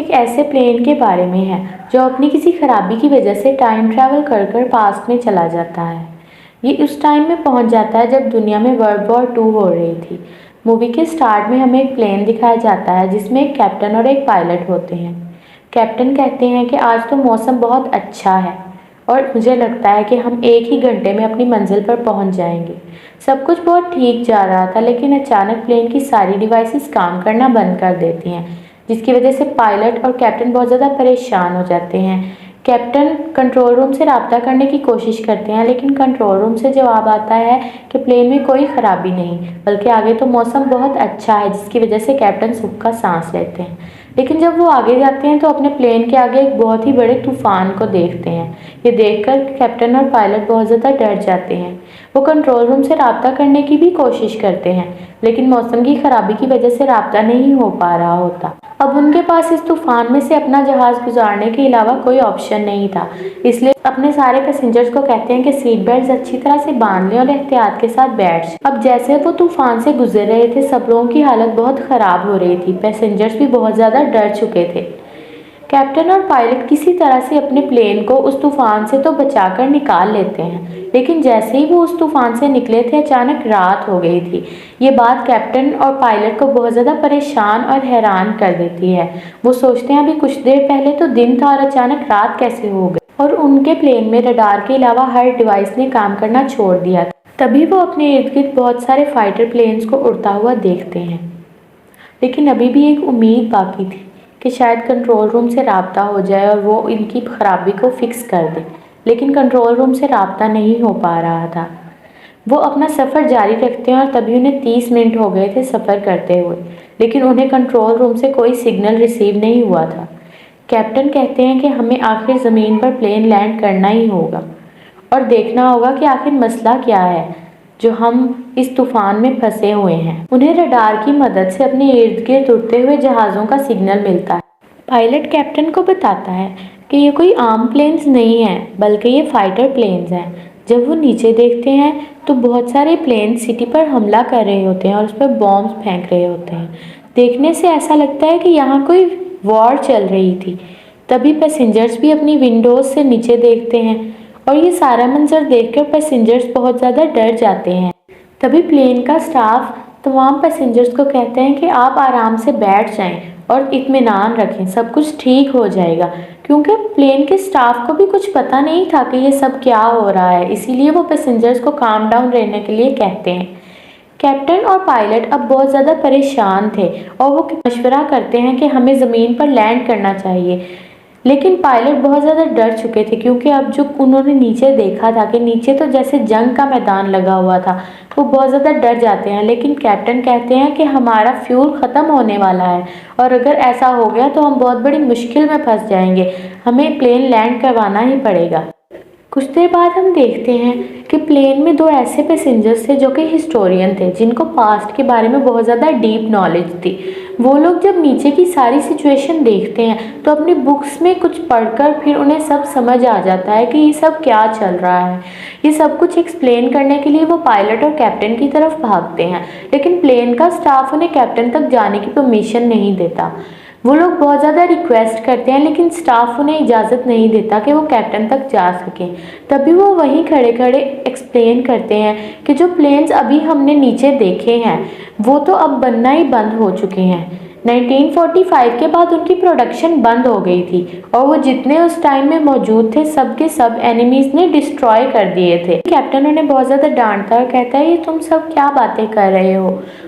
एक ऐसे प्लेन के बारे में है जो अपनी किसी खराबी की वजह से टाइम ट्रैवल कर कर पास्ट में चला जाता है। ये उस टाइम में पहुंच जाता है जब दुनिया में वर्ल्ड वॉर 2 हो रही थी। मूवी के स्टार्ट में हमें एक प्लेन दिखाया जाता है जिसमें एक कैप्टन और एक पायलट होते हैं। कैप्टन कहते हैं कि आज तो मौसम बहुत अच्छा है और मुझे लगता है कि हम 1 ही घंटे में अपनी मंजिल पर पहुंच जाएंगे। सब कुछ बहुत ठीक जा रहा था, लेकिन अचानक प्लेन की सारी डिवाइसेस काम करना बंद कर देती हैं, जिसकी वजह से पायलट और कैप्टन बहुत ज़्यादा परेशान हो जाते हैं। कैप्टन कंट्रोल रूम से रब्ता करने की कोशिश करते हैं, लेकिन कंट्रोल रूम से जवाब आता है कि प्लेन में कोई ख़राबी नहीं, बल्कि आगे तो मौसम बहुत अच्छा है, जिसकी वजह से कैप्टन सुख का सांस लेते हैं। लेकिन जब वो आगे जाते हैं तो अपने प्लेन के आगे एक बहुत ही बड़े तूफान को देखते हैं। ये देखकर कैप्टन और पायलट बहुत ज़्यादा डर जाते हैं। वो कंट्रोल रूम से रब्ता करने की भी कोशिश करते हैं, लेकिन मौसम की खराबी की वजह से रब्ता नहीं हो पा रहा होता। अब उनके पास इस तूफान में से अपना जहाज़ गुजारने के अलावा कोई ऑप्शन नहीं था, इसलिए अपने सारे पैसेंजर्स को कहते हैं कि सीट बेल्ट अच्छी तरह से बांध लें और एहतियात के साथ बैठ जाएं। अब जैसे वो तूफान से गुजर रहे थे, सब लोगों की हालत बहुत ख़राब हो रही थी। पैसेंजर्स भी बहुत ज़्यादा डर चुके थे। कैप्टन और पायलट किसी तरह से अपने प्लेन को उस तूफान से तो बचाकर निकाल लेते हैं, लेकिन जैसे ही वो उस तूफान से निकले थे अचानक रात हो गई थी। ये बात कैप्टन और पायलट को बहुत ज़्यादा परेशान और हैरान कर देती है। वो सोचते हैं अभी कुछ देर पहले तो दिन था और अचानक रात कैसे हो गई, और उनके प्लेन में रडार के अलावा हर डिवाइस ने काम करना छोड़ दिया था। तभी वो अपने इर्द गिर्द बहुत सारे फाइटर प्लेन्स को उड़ता हुआ देखते हैं, लेकिन अभी भी एक उम्मीद बाकी थी कि शायद कंट्रोल रूम से रब्ता हो जाए और वो इनकी खराबी को फिक्स कर दे, लेकिन कंट्रोल रूम से रब्ता नहीं हो पा रहा था। वो अपना सफ़र जारी रखते हैं और तभी उन्हें 30 मिनट हो गए थे सफ़र करते हुए, लेकिन उन्हें कंट्रोल रूम से कोई सिग्नल रिसीव नहीं हुआ था। कैप्टन कहते हैं कि हमें आखिर ज़मीन पर प्लेन लैंड करना ही होगा और देखना होगा कि आखिर मसला क्या है जो हम इस तूफान में फंसे हुए हैं। उन्हें रडार की मदद से अपने इर्द गिर्द उड़ते हुए जहाज़ों का सिग्नल मिलता है। पायलट कैप्टन को बताता है कि ये कोई आम प्लेन्स नहीं हैं, बल्कि ये फाइटर प्लेन्स हैं। जब वो नीचे देखते हैं तो बहुत सारे प्लेन सिटी पर हमला कर रहे होते हैं और उस पर बॉम्ब्स फेंक रहे होते हैं। देखने से ऐसा लगता है कि यहाँ कोई वॉर चल रही थी। तभी पैसेंजर्स भी अपनी विंडोज़ से नीचे देखते हैं और ये सारा मंजर देखकर पैसेंजर्स बहुत ज़्यादा डर जाते हैं। तभी प्लेन का स्टाफ तमाम पैसेंजर्स को कहते हैं कि आप आराम से बैठ जाएं और इत्मीनान रखें, सब कुछ ठीक हो जाएगा, क्योंकि प्लेन के स्टाफ को भी कुछ पता नहीं था कि ये सब क्या हो रहा है, इसीलिए वो पैसेंजर्स को काम डाउन रहने के लिए कहते हैं। कैप्टन और पायलट अब बहुत ज़्यादा परेशान थे और वो मशवरा करते हैं कि हमें ज़मीन पर लैंड करना चाहिए, लेकिन पायलट बहुत ज़्यादा डर चुके थे क्योंकि अब जो उन्होंने नीचे देखा था कि नीचे तो जैसे जंग का मैदान लगा हुआ था, वो बहुत ज़्यादा डर जाते हैं। लेकिन कैप्टन कहते हैं कि हमारा फ्यूल ख़त्म होने वाला है और अगर ऐसा हो गया तो हम बहुत बड़ी मुश्किल में फंस जाएंगे, हमें प्लेन लैंड करवाना ही पड़ेगा। कुछ देर बाद हम देखते हैं कि प्लेन में 2 ऐसे पैसेंजर्स थे जो कि हिस्टोरियन थे, जिनको पास्ट के बारे में बहुत ज़्यादा डीप नॉलेज थी। वो लोग जब नीचे की सारी सिचुएशन देखते हैं तो अपनी बुक्स में कुछ पढ़कर फिर उन्हें सब समझ आ जाता है कि ये सब क्या चल रहा है। ये सब कुछ एक्सप्लेन करने के लिए वो पायलट और कैप्टन की तरफ भागते हैं, लेकिन प्लेन का स्टाफ उन्हें कैप्टन तक जाने की परमिशन नहीं देता। वो लोग बहुत ज़्यादा रिक्वेस्ट करते हैं, लेकिन स्टाफ उन्हें इजाज़त नहीं देता कि वो कैप्टन तक जा सकें। तभी वो वहीं खड़े खड़े एक्सप्लेन करते हैं कि जो प्लेन्स अभी हमने नीचे देखे हैं वो तो अब बनना ही बंद हो चुके हैं। 1945 के बाद उनकी प्रोडक्शन बंद हो गई थी और वो जितने उस टाइम में मौजूद थे सब के सब एनिमीज़ ने डिस्ट्रॉय कर दिए थे। कैप्टन उन्हें बहुत ज़्यादा डांटता है और कहता है ये तुम सब क्या बातें कर रहे हो।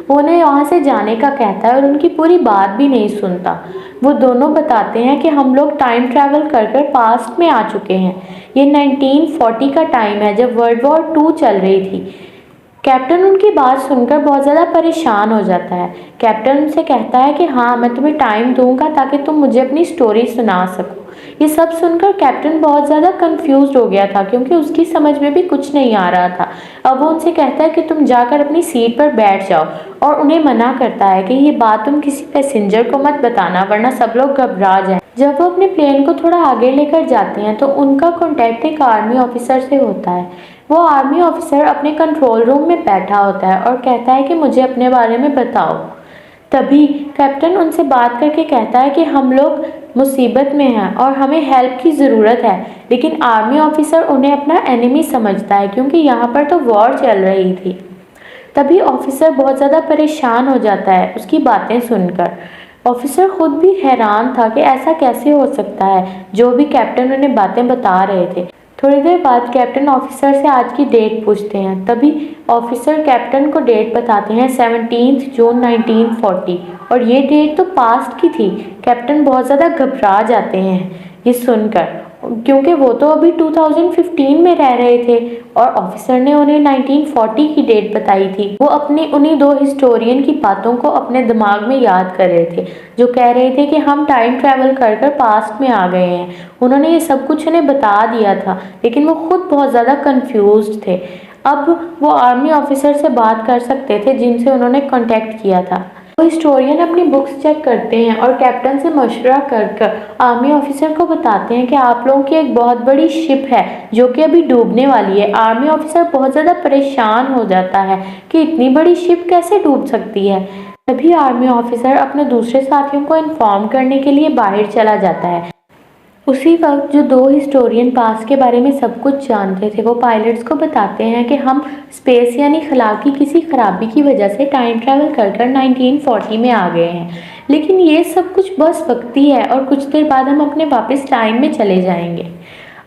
वो उन्हें वहाँ से जाने का कहता है और उनकी पूरी बात भी नहीं सुनता। वो दोनों बताते हैं कि हम लोग टाइम ट्रैवल कर कर पास्ट में आ चुके हैं। ये 1940 का टाइम है जब वर्ल्ड वॉर 2 चल रही थी। कैप्टन उनकी बात सुनकर बहुत ज़्यादा परेशान हो जाता है। कैप्टन उनसे कहता है कि हाँ, मैं तुम्हें टाइम दूंगा ताकि तुम मुझे अपनी स्टोरी सुना सको। ये सब सुनकर कैप्टन बहुत ज़्यादा कंफ्यूज हो गया था क्योंकि उसकी समझ में भी कुछ नहीं आ रहा था। अब वो उनसे कहता है कि तुम जाकर अपनी सीट पर बैठ जाओ और उन्हें मना करता है कि ये बात तुम किसी पैसेंजर को मत बताना वरना सब लोग घबरा जाएं। जब वो अपने प्लेन को थोड़ा आगे लेकर जाते हैं तो उनका कॉन्टैक्ट एक आर्मी ऑफिसर से होता है। वो आर्मी ऑफिसर अपने कंट्रोल रूम में बैठा होता है और कहता है कि मुझे अपने बारे में बताओ। तभी कैप्टन उनसे बात करके कहता है कि हम लोग मुसीबत में हैं और हमें हेल्प की ज़रूरत है, लेकिन आर्मी ऑफिसर उन्हें अपना एनिमी समझता है क्योंकि यहाँ पर तो वॉर चल रही थी। तभी ऑफिसर बहुत ज़्यादा परेशान हो जाता है उसकी बातें सुनकर। ऑफिसर खुद भी हैरान था कि ऐसा कैसे हो सकता है, जो भी कैप्टन उन्हें बातें बता रहे थे। थोड़ी देर बाद कैप्टन ऑफिसर से आज की डेट पूछते हैं। तभी ऑफिसर कैप्टन को डेट बताते हैं 17 जून 1940, और ये डेट तो पास्ट की थी। कैप्टन बहुत ज़्यादा घबरा जाते हैं ये सुनकर, क्योंकि वो तो अभी 2015 में रह रहे थे और ऑफिसर ने उन्हें 1940 की डेट बताई थी। वो अपनी उन्हीं दो हिस्टोरियन की बातों को अपने दिमाग में याद कर रहे थे, जो कह रहे थे कि हम टाइम ट्रैवल कर कर पास्ट में आ गए हैं। उन्होंने ये सब कुछ उन्हें बता दिया था, लेकिन वो खुद बहुत ज़्यादा कंफ्यूज्ड थे। अब वो आर्मी ऑफिसर से बात कर सकते थे जिनसे उन्होंने कांटेक्ट किया था। वो हिस्टोरियन अपनी बुक्स चेक करते हैं और कैप्टन से मशवरा कर आर्मी ऑफिसर को बताते हैं कि आप लोगों की एक बहुत बड़ी शिप है जो कि अभी डूबने वाली है। आर्मी ऑफिसर बहुत ज़्यादा परेशान हो जाता है कि इतनी बड़ी शिप कैसे डूब सकती है। तभी आर्मी ऑफिसर अपने दूसरे साथियों को इन्फॉर्म करने के लिए बाहर चला जाता है। उसी वक्त जो दो हिस्टोरियन पास्ट के बारे में सब कुछ जानते थे, वो पायलट्स को बताते हैं कि हम स्पेस यानी खला की किसी खराबी की वजह से टाइम ट्रैवल कर कर 1940 में आ गए हैं, लेकिन ये सब कुछ बस वक्ती है और कुछ देर बाद हम अपने वापस टाइम में चले जाएंगे।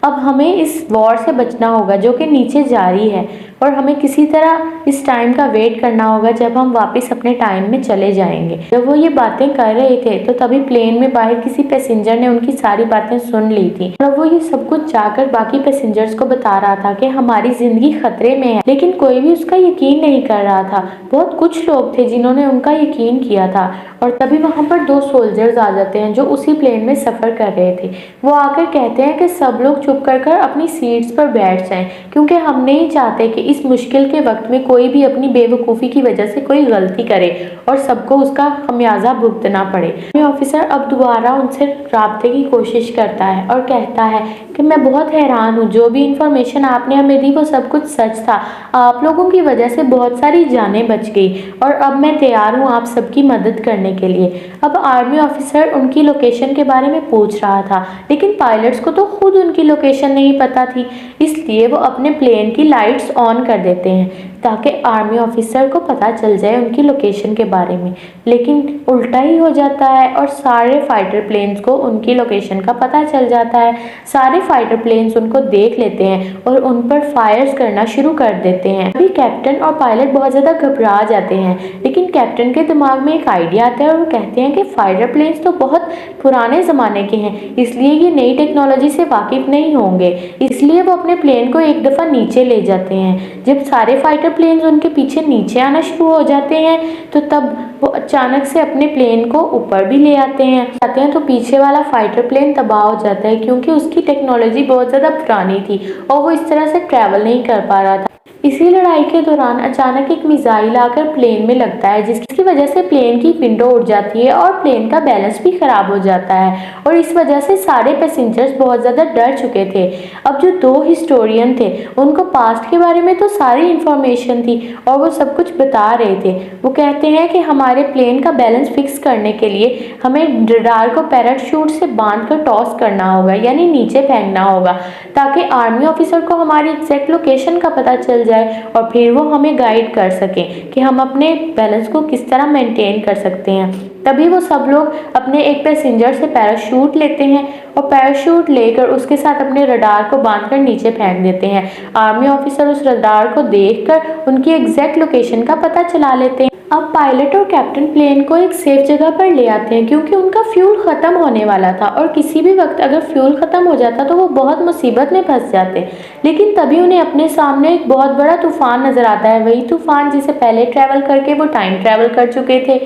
अब हमें इस वॉर से बचना होगा जो कि नीचे जारी है, और हमें किसी तरह इस टाइम का वेट करना होगा जब हम वापस अपने टाइम में चले जाएंगे। जब वो ये बातें कर रहे थे तो तभी प्लेन में बाहर किसी पैसेंजर ने उनकी सारी बातें सुन ली थी और वो ये सब कुछ जाकर बाकी पैसेंजर्स को बता रहा था कि हमारी जिंदगी खतरे में है, लेकिन कोई भी उसका यकीन नहीं कर रहा था। बहुत कुछ लोग थे जिन्होंने उनका यकीन किया था, और तभी वहाँ पर दो सोल्जर्स आ जाते हैं जो उसी प्लेन में सफ़र कर रहे थे। वो आकर कहते हैं कि सब लोग चुप कर अपनी सीट्स पर बैठ जाएं, क्योंकि हम नहीं चाहते कि इस मुश्किल के वक्त में कोई भी अपनी बेवकूफ़ी की वजह से कोई गलती करे और सबको उसका खमियाजा भुगतना पड़े। ऑफिसर अब दोबारा उनसे राब्ते की कोशिश करता है और कहता है कि मैं बहुत हैरान हूँ, जो भी इंफॉर्मेशन आपने हमें दी वो सब कुछ सच था। आप लोगों की वजह से बहुत सारी जानें बच गई और अब मैं तैयार हूँ आप सबकी मदद करने के लिए। अब आर्मी ऑफिसर उनकी लोकेशन के बारे में पूछ रहा था, लेकिन पायलट्स को तो खुद उनकी लोकेशन नहीं पता थी, इसलिए वो अपने प्लेन की लाइट्स ऑन कर देते हैं ताकि आर्मी ऑफिसर को पता चल जाए उनकी लोकेशन के बारे में। लेकिन उल्टा ही हो जाता है और सारे फाइटर प्लेन्स को उनकी लोकेशन का पता चल जाता है। सारे फाइटर प्लेन्स उनको देख लेते हैं और उन पर फायर्स करना शुरू कर देते हैं। अभी कैप्टन और पायलट बहुत ज़्यादा घबरा जाते हैं, लेकिन कैप्टन के दिमाग में एक आइडिया आता है और वो कहते हैं कि फाइटर प्लेन्स तो बहुत पुराने ज़माने के हैं, इसलिए ये नई टेक्नोलॉजी से वाकिफ़ नहीं होंगे। इसलिए वो अपने प्लेन को एक दफ़ा नीचे ले जाते हैं। जब सारे फाइटर प्लेन्स उनके पीछे नीचे आना शुरू हो जाते हैं तो तब वो अचानक से अपने प्लेन को ऊपर भी ले आते हैं तो पीछे वाला फाइटर प्लेन तबाह हो जाता है, क्योंकि उसकी टेक्नोलॉजी बहुत ज़्यादा पुरानी थी और वो इस तरह से ट्रैवल नहीं कर पा रहा था। इसी लड़ाई के दौरान अचानक एक मिसाइल आकर प्लेन में लगता है, जिसकी वजह से प्लेन की विंडो उड़ जाती है और प्लेन का बैलेंस भी खराब हो जाता है, और इस वजह से सारे पैसेंजर्स बहुत ज़्यादा डर चुके थे। अब जो दो हिस्टोरियन थे उनको पास्ट के बारे में तो सारी इन्फॉर्मेशन थी और वो सब कुछ बता रहे थे। वो कहते हैं कि हमारे प्लेन का बैलेंस फिक्स करने के लिए हमें रडार को पैराशूट से बांध कर टॉस करना होगा, यानी नीचे फेंकना होगा, ताकि आर्मी ऑफिसर को हमारी एग्जैक्ट लोकेशन का पता चल जाए और फिर वो हमें गाइड कर सकें कि हम अपने बैलेंस को किस तरह मेंटेन कर सकते हैं। तभी वो सब लोग अपने एक पैसेंजर से पैराशूट लेते हैं और पैराशूट लेकर उसके साथ अपने रडार को बांधकर नीचे फेंक देते हैं। आर्मी ऑफिसर उस रडार को देखकर उनकी एग्जैक्ट लोकेशन का पता चला लेते हैं। अब पायलट और कैप्टन प्लेन को एक सेफ जगह पर ले आते हैं, क्योंकि उनका फ्यूल ख़त्म होने वाला था और किसी भी वक्त अगर फ्यूल ख़त्म हो जाता तो वो बहुत मुसीबत में फंस जाते। लेकिन तभी उन्हें अपने सामने एक बहुत बड़ा तूफान नज़र आता है, वही तूफान जिसे पहले ट्रैवल करके वो टाइम ट्रैवल कर चुके थे।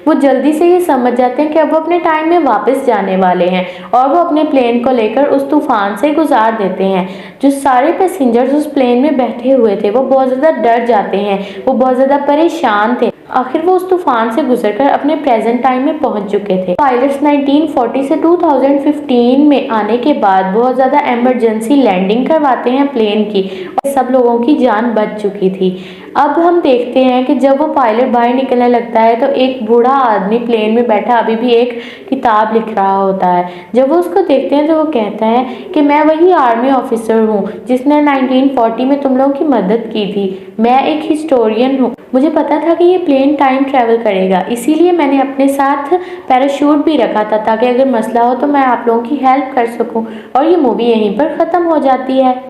वो जल्दी से ये समझ जाते हैं कि अब वो अपने टाइम में वापस जाने वाले हैं और वो अपने प्लेन को लेकर उस तूफान से गुजार देते हैं। जो सारे पैसेंजर्स उस प्लेन में बैठे हुए थे वो बहुत ज़्यादा डर जाते हैं, वो बहुत ज़्यादा परेशान थे। आखिर वो उस तूफान से गुजरकर अपने प्रेजेंट टाइम में पहुंच चुके थे। पायलट्स 1940 से 2015 में आने के बाद बहुत ज़्यादा इमरजेंसी लैंडिंग करवाते हैं प्लेन की और सब लोगों की जान बच चुकी थी। अब हम देखते हैं कि जब वो पायलट बाहर निकलने लगता है तो एक बूढ़ा आदमी प्लेन में बैठा अभी भी एक किताब लिख रहा होता है। जब वो उसको देखते हैं तो वो कहता है कि मैं वही आर्मी ऑफिसर हूँ जिसने 1940 में तुम लोगों की मदद की थी। मैं एक हिस्टोरियन हूँ। मुझे पता था कि ये प्लेन टाइम ट्रैवल करेगा, इसीलिए मैंने अपने साथ पैराशूट भी रखा था ताकि अगर मसला हो तो मैं आप लोगों की हेल्प कर सकूँ। और ये मूवी यहीं पर ख़त्म हो जाती है।